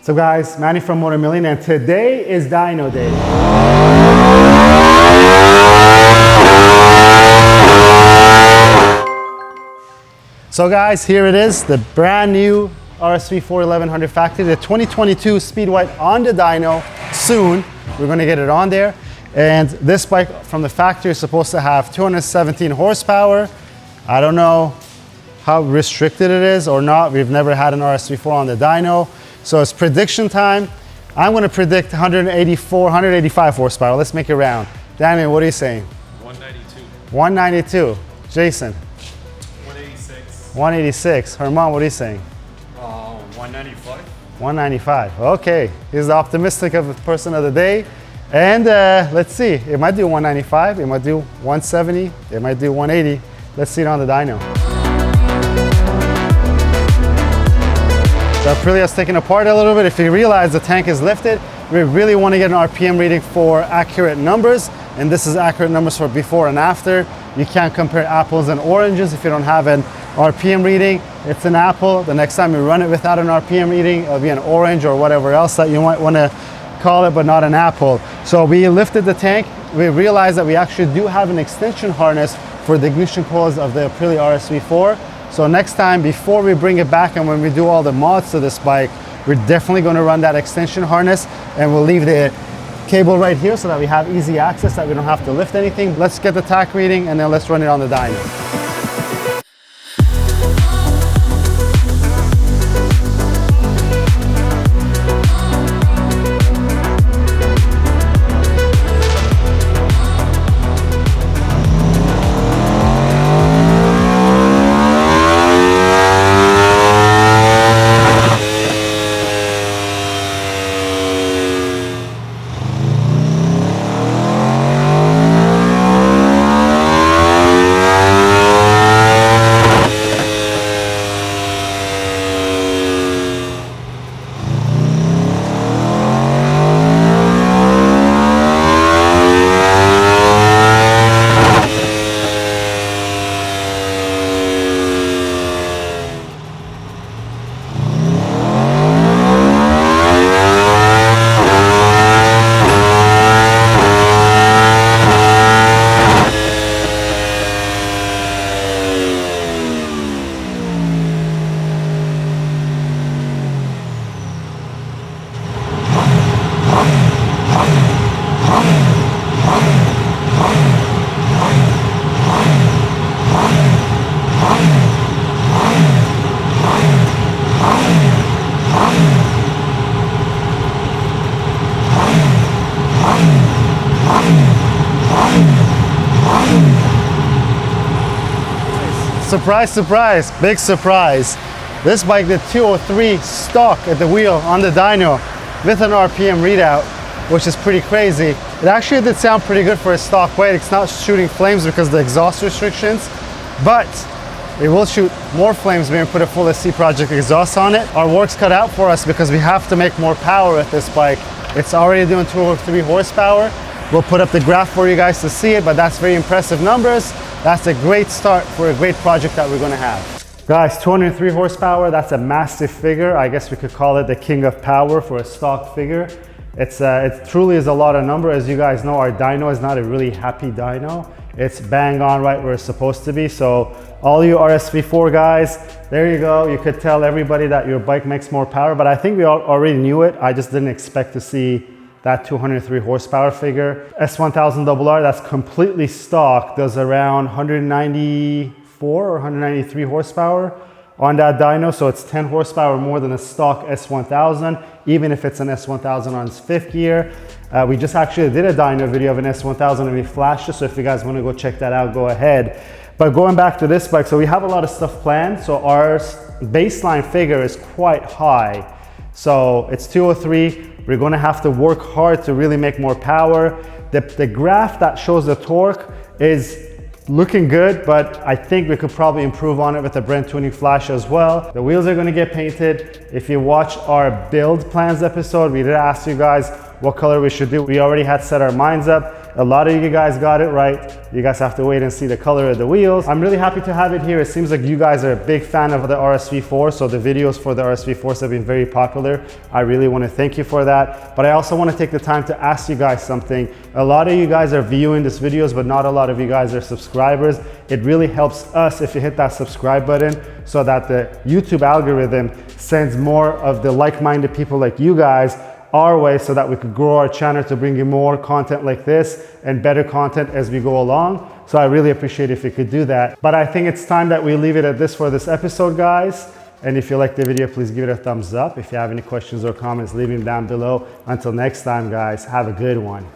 So guys, Manny from Motomillion, and today is Dyno Day. So guys, here it is, the brand new RSV4 1100 factory, the 2022 Speed White on the dyno. Soon, we're gonna get it on there. And this bike from the factory is supposed to have 217 horsepower. I don't know how restricted it is or not. We've never had an RSV4 on the dyno. So it's prediction time. I'm gonna predict 184, 185 horsepower. Let's make it round. Daniel, what are you saying? 192. 192. Jason? 186. 186. Herman, what are you saying? 195. 195. Okay, he's the optimistic of the person of the day. And let's see, it might do 195, it might do 170, it might do 180. Let's see it on the dyno. The Aprilia is taken apart a little bit. If you realize the tank is lifted, we really want to get an RPM reading for accurate numbers. And this is accurate numbers for before and after. You can't compare apples and oranges if you don't have an RPM reading. It's an apple. The next time you run it without an RPM reading, it'll be an orange or whatever else that you might want to call it, but not an apple. So we lifted the tank. We realized that we actually do have an extension harness for the ignition coils of the Aprilia RSV4. So next time, before we bring it back and when we do all the mods to this bike, we're definitely going to run that extension harness, and we'll leave the cable right here so that we have easy access, that we don't have to lift anything. Let's get the tach reading and then let's run it on the dyno. Surprise, surprise, big surprise. This bike did 203 stock at the wheel on the dyno with an RPM readout, which is pretty crazy. It actually did sound pretty good for a stock weight. It's not shooting flames because of the exhaust restrictions, but it will shoot more flames when we put a full SC Project exhaust on it. Our work's cut out for us because we have to make more power with this bike. It's already doing 203 horsepower. We'll put up the graph for you guys to see it, but that's very impressive numbers. That's a great start for a great project that we're gonna have. Guys, 203 horsepower, that's a massive figure. I guess we could call it the king of power for a stock figure. It truly is a lot of number. As you guys know, our dyno is not a really happy dyno. It's bang on right where it's supposed to be. So all you RSV4 guys, there you go. You could tell everybody that your bike makes more power, but I think we already knew it. I just didn't expect to see that 203 horsepower figure. S1000RR, that's completely stock, does around 194 or 193 horsepower on that dyno. So it's 10 horsepower more than a stock S1000, even if it's an S1000 on its fifth gear. We just actually did a dyno video of an S1000 and we flashed it. So if you guys want to go check that out, go ahead. But going back to this bike, so we have a lot of stuff planned. So our baseline figure is quite high. So it's 203. We're going to have to work hard to really make more power. The graph that shows the torque is looking good, but I think we could probably improve on it with the Brent tuning flash as well. The wheels are going to get painted. If you watch our build plans episode, we did ask you guys what color we should do. We already had set our minds up. A lot of you guys got it right. You guys have to wait and see the color of the wheels. I'm really happy to have it here. It seems like you guys are a big fan of the RSV4, so the videos for the RSV4s have been very popular. I really want to thank you for that. But I also want to take the time to ask you guys something. A lot of you guys are viewing these videos, but not a lot of you guys are subscribers. It really helps us if you hit that subscribe button so that the YouTube algorithm sends more of the like-minded people like you guys our way so that we could grow our channel to bring you more content like this and better content as we go along. So I really appreciate if you could do that. But I think it's time that we leave it at this for this episode, guys. And if you liked the video, please give it a thumbs up. If you have any questions or comments, leave them down below. Until next time, guys, have a good one.